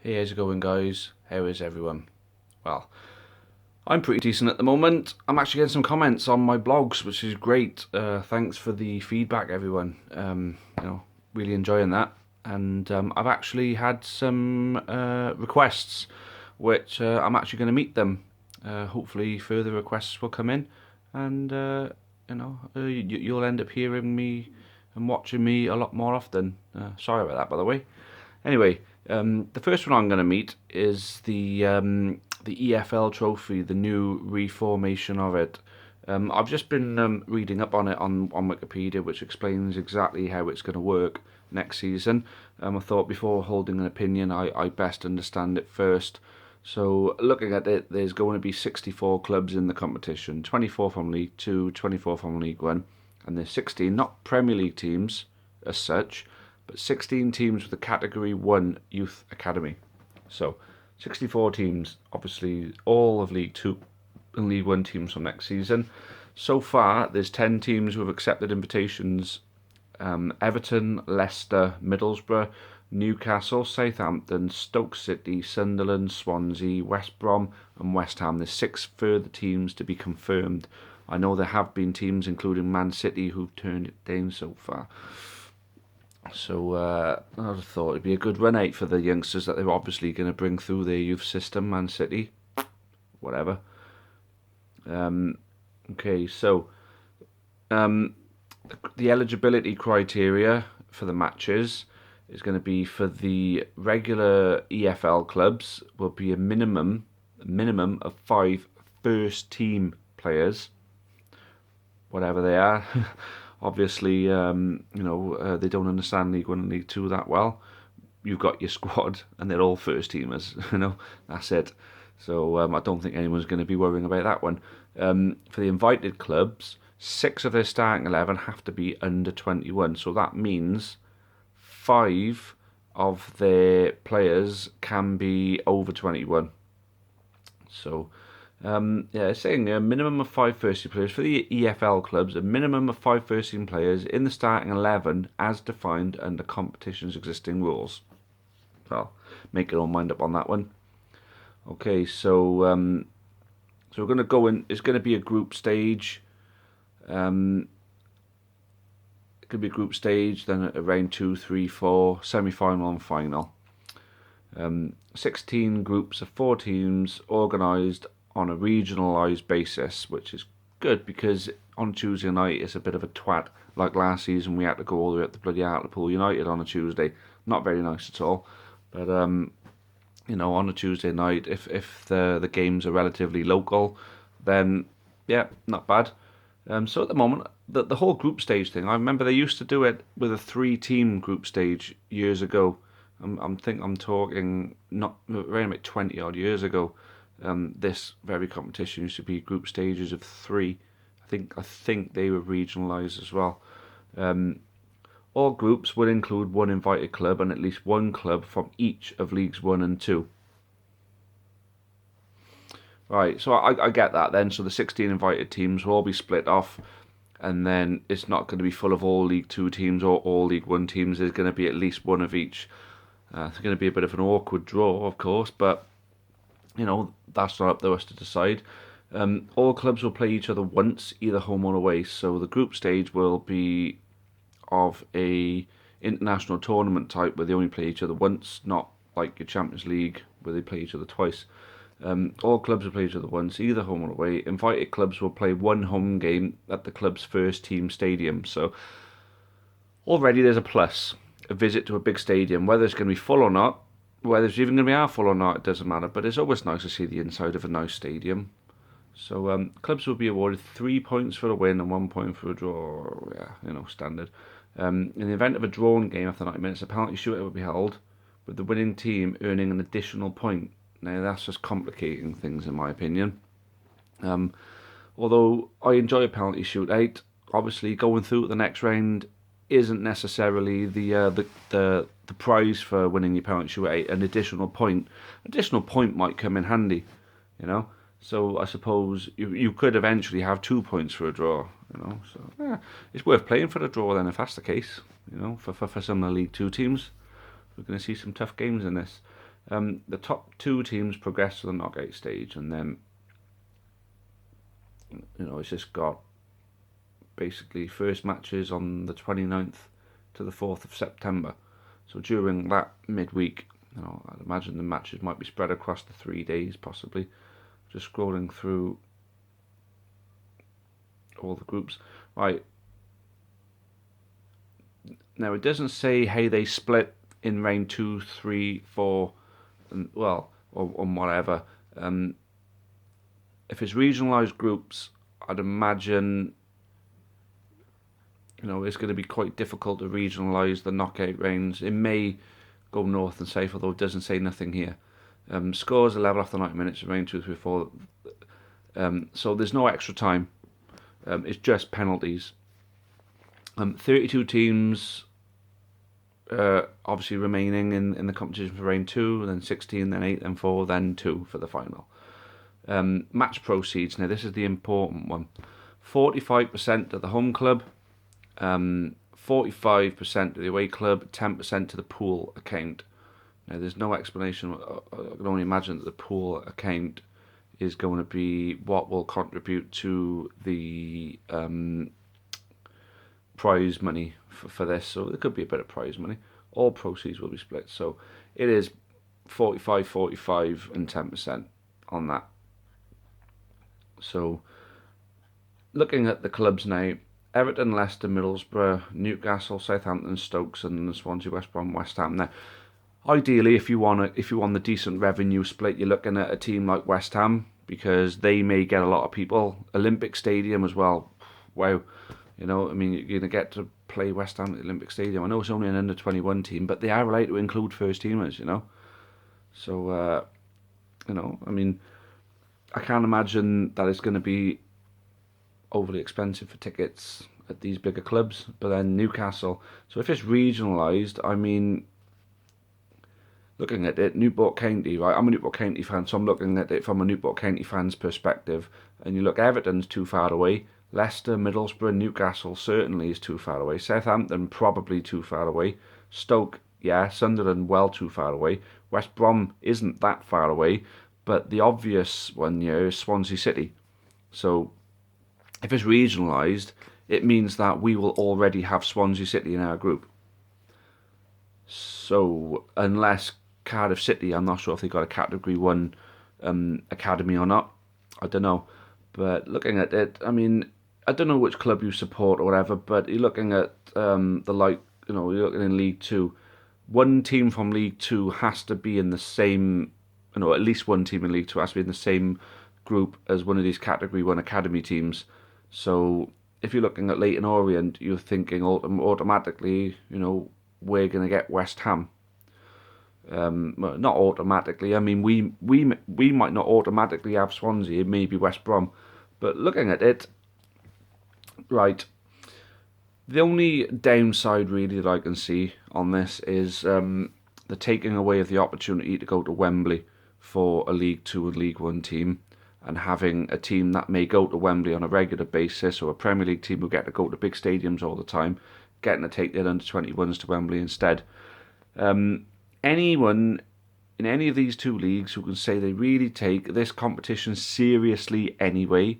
Hey, how's it going, guys? How is everyone? Well, I'm pretty decent at the moment. I'm actually getting some comments on my blogs, which is great. Thanks for the feedback, everyone. Really enjoying that. And I've actually had some requests, which I'm actually going to meet them. Hopefully, further requests will come in, and you'll end up hearing me and watching me a lot more often. Sorry about that, by the way. Anyway, the first one I'm going to meet is the EFL trophy, the new reformation of it. I've just been reading up on it on Wikipedia, which explains exactly how it's going to work next season. I thought before holding an opinion, I best understand it first. So, looking at it, there's going to be 64 clubs in the competition, 24 from League Two, 24 from League One, and there's 16 not Premier League teams as such, but 16 teams with a Category 1 youth academy. So 64 teams, obviously all of League 2 and League 1 teams from next season. So far, there's 10 teams who have accepted invitations. Everton, Leicester, Middlesbrough, Newcastle, Southampton, Stoke City, Sunderland, Swansea, West Brom and West Ham. There's 6 further teams to be confirmed. I know there have been teams, including Man City, who've turned it down so far. So I thought it'd be a good run out for the youngsters that they're obviously going to bring through their youth system, Man City, whatever. Okay, so um, the eligibility criteria for the matches is going to be for the regular EFL clubs will be a minimum of 5 first team players, whatever they are. Obviously, they don't understand League One and League Two that well. You've got your squad, and they're all first teamers. That's it. So I don't think anyone's going to be worrying about that one. For the invited clubs, 6 of their starting 11 have to be under 21. So that means 5 of their players can be over 21. So it's saying a minimum of 5 first team players for the EFL clubs, a minimum of 5 first team players in the starting 11 as defined under competition's existing rules. Well, make your own mind up on that one. Okay, so we're going to go in. It's going to be a group stage. It could be a group stage, then a round 2, 3, 4, semi-final and final. 16 groups of 4 teams organised on a regionalised basis, which is good because on Tuesday night it's a bit of a twat. Like last season, we had to go all the way up to bloody Hartlepool United on a Tuesday. Not very nice at all. But on a Tuesday night, if the games are relatively local, then yeah, not bad. So at the moment, the whole group stage thing, I remember they used to do it with a 3-team group stage years ago. I'm talking not around about 20 odd years ago. This very competition used to be group stages of 3. I think they were regionalised as well. All groups will include one invited club and at least one club from each of Leagues 1 and 2. Right, so I get that then. So the 16 invited teams will all be split off, and then it's not going to be full of all League 2 teams or all League 1 teams. There's going to be at least one of each. It's going to be a bit of an awkward draw, of course, but that's not up to us to decide. All clubs will play each other once, either home or away. So the group stage will be of a international tournament type where they only play each other once, not like your Champions League where they play each other twice. All clubs will play each other once, either home or away. Invited clubs will play one home game at the club's first team stadium. So already there's a plus. A visit to a big stadium, whether it's going to be full or not, whether it's even going to be half full or not, it doesn't matter. But it's always nice to see the inside of a nice stadium. So clubs will be awarded 3 points for a win and 1 point for a draw. Yeah, standard. In the event of a drawn game after 90 minutes, a penalty shootout will be held, with the winning team earning an additional point. Now that's just complicating things, in my opinion. Although I enjoy a penalty shootout, obviously going through to the next round isn't necessarily the prize for winning your penalty shootout. An additional point might come in handy, you know. So I suppose you could eventually have 2 points for a draw, So it's worth playing for a draw then if that's the case, for some of the League Two teams. We're going to see some tough games in this. The top 2 teams progress to the knockout stage, and then it's just got basically first matches on the 29th to the 4th of September. So during that midweek, I'd imagine the matches might be spread across the 3 days, possibly. Just scrolling through all the groups. Right. Now, it doesn't say how they split in round 2, 3, 4, and or whatever. If it's regionalised groups, I'd imagine it's going to be quite difficult to regionalise the knockout rounds. It may go north and south, although it doesn't say nothing here. Scores are level after 90 minutes, round 2, 3, 4. So there's no extra time. It's just penalties. 32 teams obviously remaining in the competition for round 2, then 16, then 8, then 4, then 2 for the final. Match proceeds. Now, this is the important one. 45% to the home club, 45% to the away club, 10% to the pool account. Now, there's no explanation. I can only imagine that the pool account is going to be what will contribute to the prize money for this. So there could be a bit of prize money. All proceeds will be split. So it is 45, 45 and 10% on that. So looking at the clubs now, Everton, Leicester, Middlesbrough, Newcastle, Southampton, Stoke, Sunderland, Swansea, West Brom, West Ham. Now, ideally, if you want the decent revenue split, you're looking at a team like West Ham, because they may get a lot of people. Olympic Stadium as well. Wow. You're going to get to play West Ham at the Olympic Stadium. I know it's only an under-21 team, but they are allowed to include first teamers, So, I can't imagine that it's going to be overly expensive for tickets at these bigger clubs. But then Newcastle. So if it's regionalised, looking at it, Newport County, right? I'm a Newport County fan, so I'm looking at it from a Newport County fan's perspective. And you look, Everton's too far away. Leicester, Middlesbrough, Newcastle certainly is too far away. Southampton probably too far away. Stoke, yeah. Sunderland well too far away. West Brom isn't that far away, but the obvious one here is Swansea City. So if it's regionalised, it means that we will already have Swansea City in our group. So unless Cardiff City, I'm not sure if they got a Category 1 academy or not. I don't know. But looking at it, I don't know which club you support or whatever, but you're looking at you're looking in League 2. One team from League 2 has to be in the same, at least one team in League 2 has to be in the same group as one of these Category 1 academy teams. So if you're looking at Leyton Orient, you're thinking automatically, we're going to get West Ham. Not automatically. We might not automatically have Swansea. It may be West Brom. But looking at it, right, the only downside really that I can see on this is the taking away of the opportunity to go to Wembley for a League 2 and League 1 team, and having a team that may go to Wembley on a regular basis, or a Premier League team who get to go to big stadiums all the time, getting to take their under-21s to Wembley instead. Anyone in any of these two leagues who can say they really take this competition seriously anyway,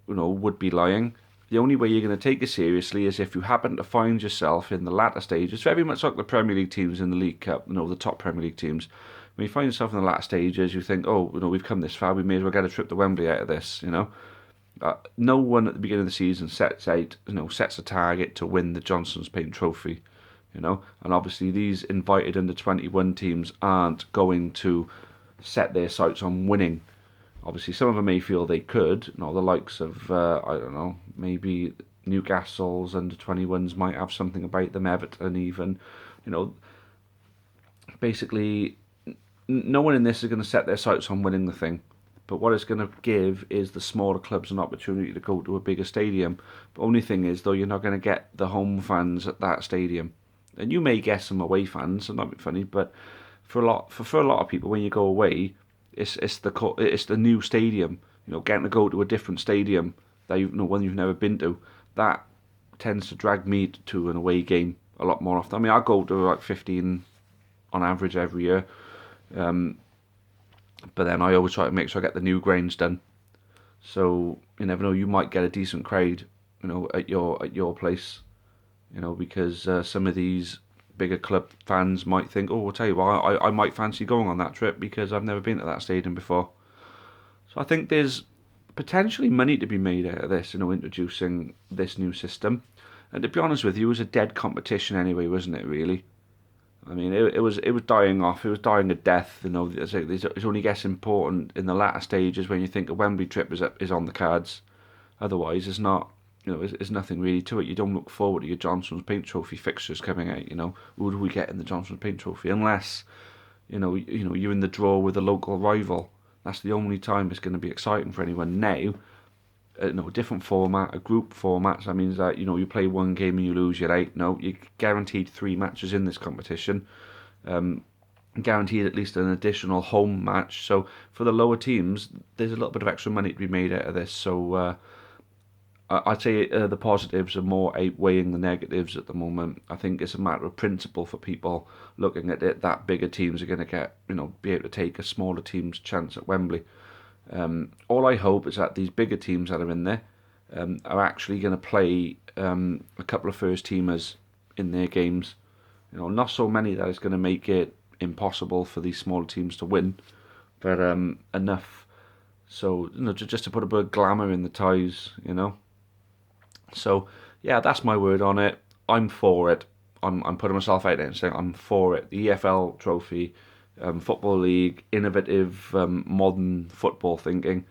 would be lying. The only way you're going to take it seriously is if you happen to find yourself in the latter stages. It's very much like the Premier League teams in the League Cup, the top Premier League teams. When you find yourself in the latter stages, you think, we've come this far, we may as well get a trip to Wembley out of this, No one at the beginning of the season sets a target to win the Johnstone's Paint Trophy, and obviously these invited under-21 teams aren't going to set their sights on winning. Obviously, some of them may feel they could. The likes of, maybe Newcastle's under-21s might have something about them, Everton even. Basically, no one in this is going to set their sights on winning the thing. But what it's going to give is the smaller clubs an opportunity to go to a bigger stadium. The only thing is, though, you're not going to get the home fans at that stadium. And you may get some away fans, so not be funny, but for a lot of people, when you go away, it's the new stadium. Getting to go to a different stadium that one you've never been to, that tends to drag me to an away game a lot more often. I go to like 15 on average every year. But then I always try to make sure I get the new grains done. So you never know, you might get a decent crowd, at your place, because some of these bigger club fans might think, oh, I'll tell you what, I might fancy going on that trip because I've never been to that stadium before. So I think there's potentially money to be made out of this, introducing this new system. And to be honest with you, it was a dead competition anyway, wasn't it? Really. I mean, it was dying off. It was dying a death. It's only gets important in the latter stages when you think a Wembley trip is on the cards. Otherwise, it's not. There's nothing really to it. You don't look forward to your Johnson's Paint Trophy fixtures coming out. Who do we get in the Johnson's Paint Trophy? Unless you're in the draw with a local rival. That's the only time it's going to be exciting for anyone now. A different format, a group format. So that means that you play one game and you lose, you're out. No, you're guaranteed 3 matches in this competition. Guaranteed at least an additional home match. So for the lower teams, there's a little bit of extra money to be made out of this. So I'd say the positives are more outweighing the negatives at the moment. I think it's a matter of principle for people looking at it that bigger teams are going to be able to take a smaller team's chance at Wembley. All I hope is that these bigger teams that are in there are actually going to play a couple of first teamers in their games. Not so many that it's going to make it impossible for these smaller teams to win, but enough so just to put a bit of glamour in the ties. So yeah, that's my word on it. I'm for it. I'm putting myself out there and saying I'm for it. The EFL trophy, football league, innovative, modern football thinking.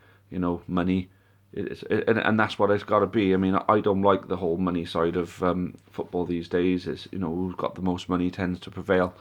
Money. And that's what it's got to be. I mean, I don't like the whole money side of football these days. It's who's got the most money tends to prevail.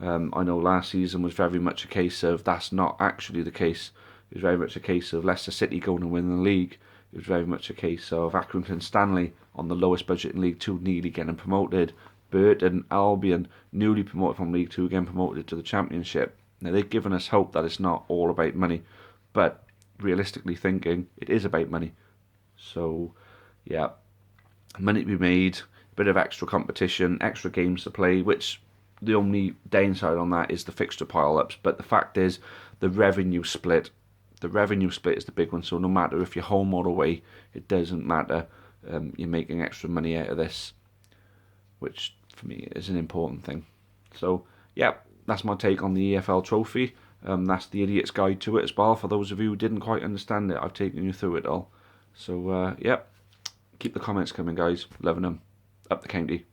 I know last season was very much a case of that's not actually the case. It was very much a case of Leicester City going and winning the league. It was very much a case of Accrington Stanley on the lowest budget in League Two nearly getting promoted. Burton Albion newly promoted from League Two getting promoted to the Championship. Now they've given us hope that it's not all about money, but realistically thinking, it is about money. So yeah, money to be made, a bit of extra competition, extra games to play, which the only downside on that is the fixture pile-ups. But the fact is, the revenue split is the big one. So no matter if you're home or away, it doesn't matter. You're making extra money out of this, which for me is an important thing. So yeah, that's my take on the EFL trophy. That's the idiot's guide to it as well. For those of you who didn't quite understand it, I've taken you through it all. So yeah, keep the comments coming, guys. Loving them. Up the county.